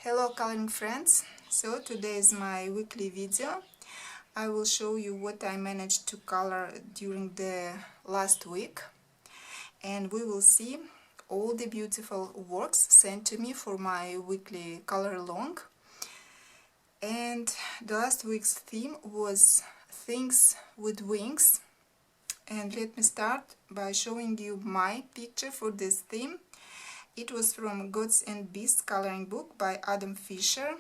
Hello coloring friends, so today is my weekly video. I will show you what I managed to color during the last week, and we will see all the beautiful works sent to me for my weekly color along. And the last week's theme was things with wings, and let me start by showing you my picture for this theme. It was from Gods and Beasts coloring book by Adam Fisher,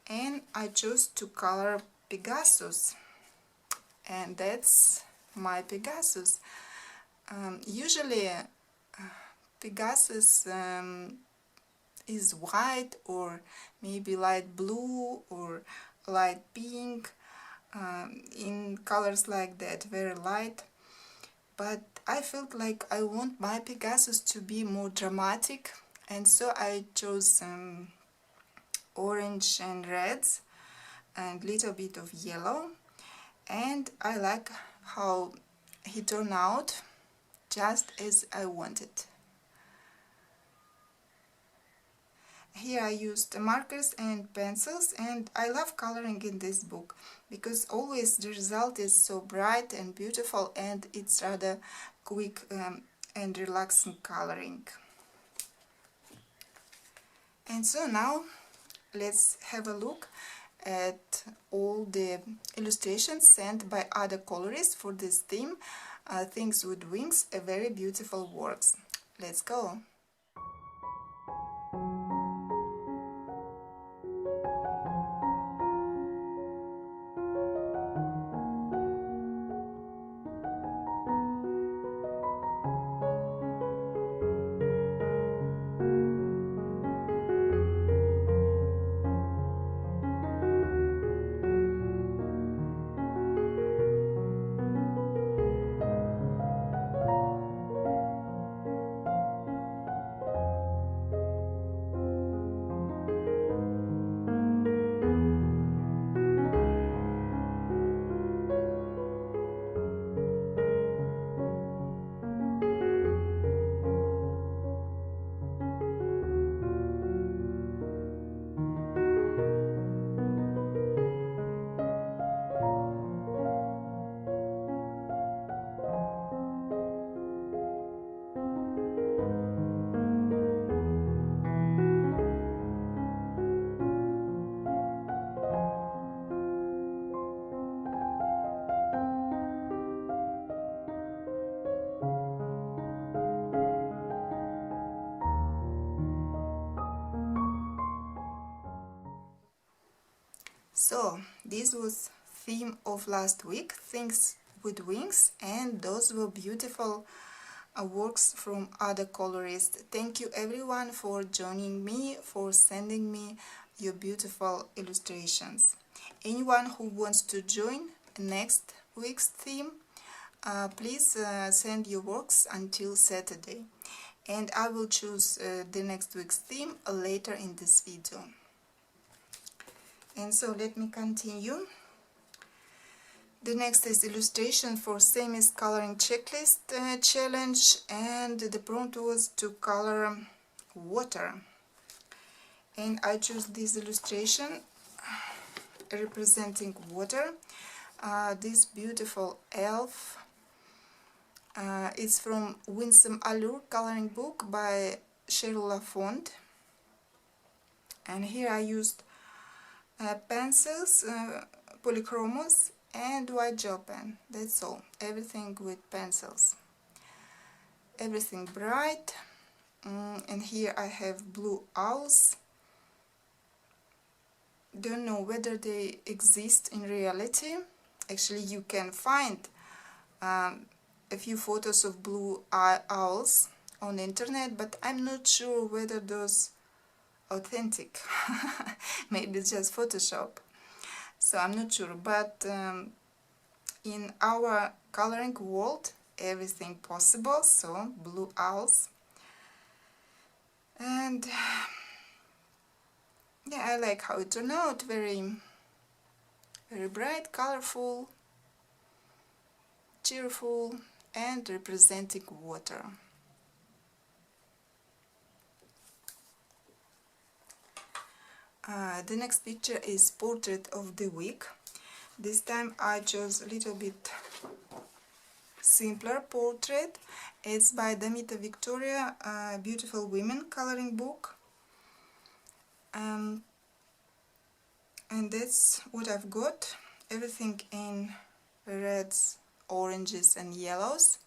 and I chose to color Pegasus, and that's my Pegasus. Usually Pegasus is white or maybe light blue or light pink, in colors like that, very light. But I felt like I want my Pegasus to be more dramatic, and so I chose orange and reds and little bit of yellow, and I like how he turned out just as I wanted. Here I used markers and pencils, and I love coloring in this book because always the result is so bright and beautiful, and it's rather quick and relaxing coloring. And so now let's have a look at all the illustrations sent by other colorists for this theme, Things with Wings, a very beautiful works. Let's go! So this was theme of last week, Things with Wings, and those were beautiful works from other colorists. Thank you everyone for joining me, for sending me your beautiful illustrations. Anyone who wants to join next week's theme, please send your works until Saturday, and I will choose the next week's theme later in this video. And so let me continue. The next is illustration for Samie's coloring checklist challenge, and the prompt was to color water. And I chose this illustration representing water. This beautiful elf. It's from Winsome Allure coloring book by Cheryl Lafont. And here I used pencils, polychromos, and white gel pen. That's all. Everything with pencils. Everything bright. And here I have blue owls. Don't know whether they exist in reality. Actually, you can find a few photos of blue owls on the internet, but I'm not sure whether those authentic. Maybe it's just Photoshop, so I'm not sure, but in our coloring world everything possible. So blue owls, and yeah, I like how it turned out. Very bright, colorful, cheerful, and representing water. The next picture is Portrait of the Week. This time I chose a little bit simpler portrait. It's by Damita Victoria, Beautiful Women coloring book. And that's what I've got. Everything in reds, oranges and yellows.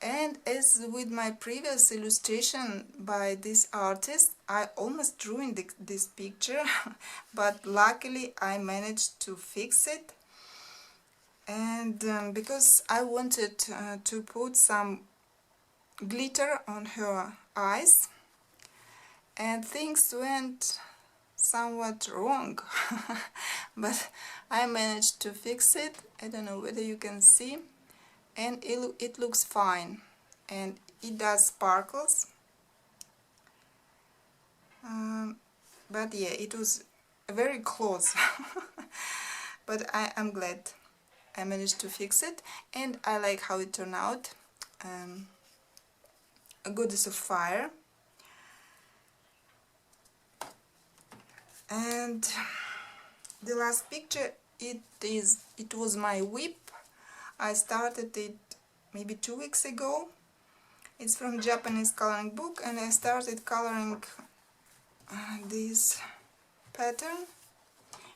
And as with my previous illustration by this artist, I almost ruined this picture, but luckily I managed to fix it. And because I wanted to put some glitter on her eyes, and things went somewhat wrong, but I managed to fix it. I don't know whether you can see. And it looks fine, and it does sparkles, but yeah, it was very close. But I'm glad I managed to fix it, and I like how it turned out. A goddess of fire. And the last picture, it was my whip. I started it maybe 2 weeks ago. It's from Japanese coloring book, and I started coloring this pattern,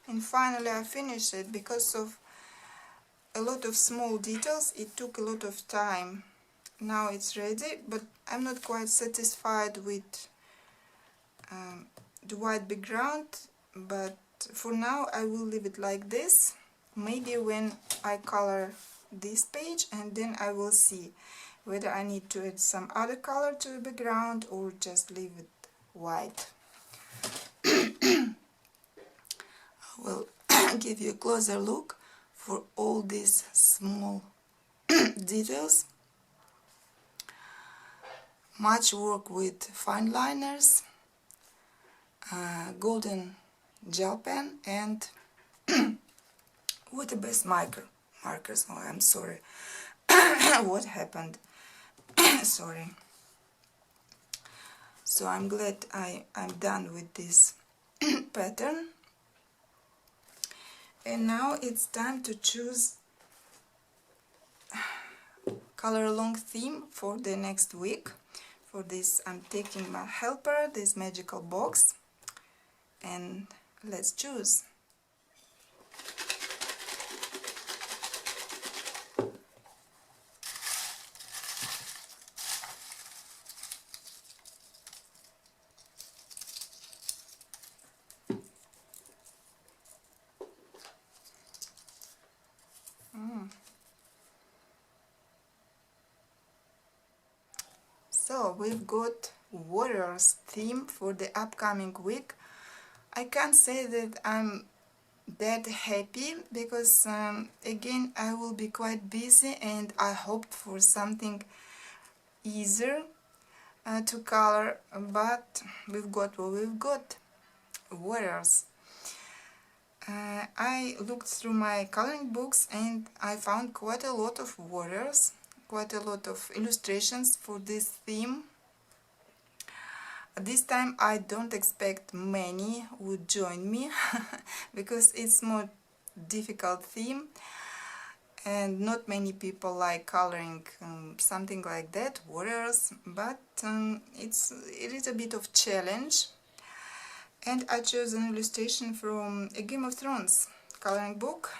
and finally I finished it. Because of a lot of small details, it took a lot of time. Now it's ready, but I'm not quite satisfied with the white background, but for now I will leave it like this. Maybe when I color this page, and then I will see whether I need to add some other color to the background or just leave it white. I will give you a closer look for all these small details. Much work with fine liners, golden gel pen, and water-based markers. Oh, I'm sorry. What happened? Sorry. So I'm glad I'm done with this pattern. And now it's time to choose color along theme for the next week. For this I'm taking my helper, this magical box, and let's choose. So we've got Warriors theme for the upcoming week. I can't say that I'm that happy because again I will be quite busy, and I hoped for something easier to color, but we've got what we've got. Warriors. I looked through my coloring books and I found quite a lot of warriors, quite a lot of illustrations for this theme. This time I don't expect many would join me because it's more difficult theme and not many people like coloring something like that, warriors, but it is a bit of challenge. And I chose an illustration from a Game of Thrones coloring book,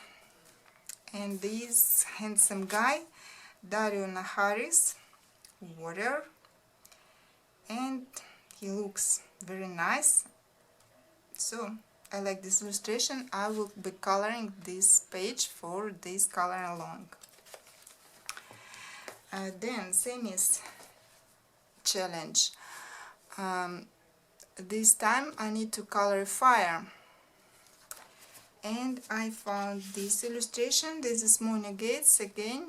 and this handsome guy, Dario Naharis, warrior, and he looks very nice. So I like this illustration. I will be coloring this page for this color along. Then Samie's challenge. This time I need to color fire, and I found this illustration. This is Monia Gates again,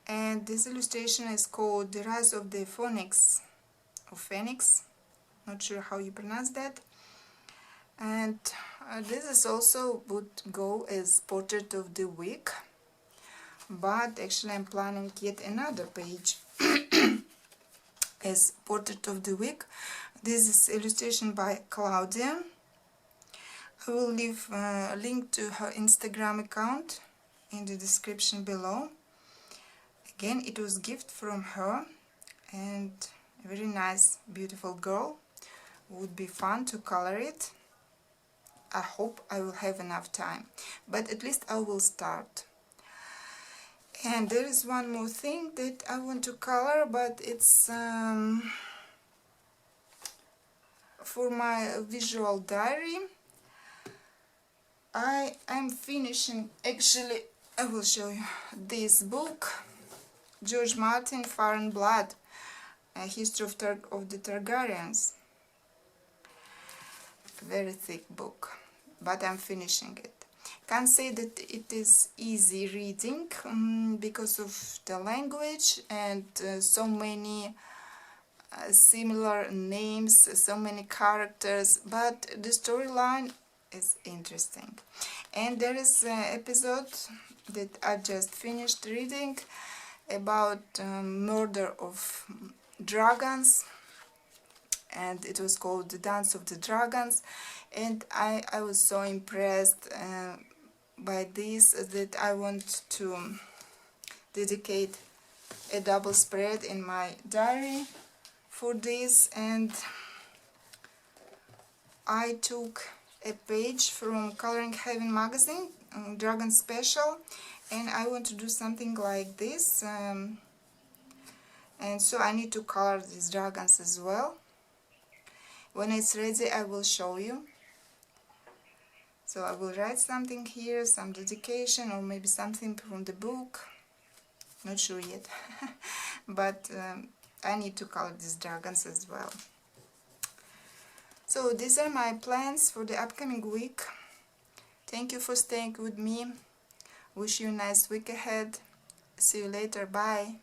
and this illustration is called The Rise of the Phoenix, or Phoenix, not sure how you pronounce that. And this is also would go as Portrait of the Week, but actually I'm planning yet another page as Portrait of the Week. This is illustration by Claudia I will leave a link to her Instagram account in the description below. Again, it was gift from her, and a very nice, beautiful girl. Would be fun to color it. I hope I will have enough time, but at least I will start. And there is one more thing that I want to color, but it's for my visual diary. I am finishing, actually, I will show you this book, George Martin, Fire and Blood, a history of the Targaryens. Very thick book, but I'm finishing it. Can't say that it is easy reading because of the language and so many similar names, so many characters, but the storyline is interesting. And there is an episode that I just finished reading about murder of dragons, and it was called The Dance of the Dragons, and I was so impressed by this that I want to dedicate a double spread in my diary for this. And I took a page from Coloring Heaven magazine, Dragon Special, and I want to do something like this, and so I need to color these dragons as well. When it's ready, I will show you. So I will write something here, some dedication, or maybe something from the book, not sure yet. But I need to color these dragons as well. So these are my plans for the upcoming week. Thank you for staying with me. Wish you a nice week ahead. See you later. Bye.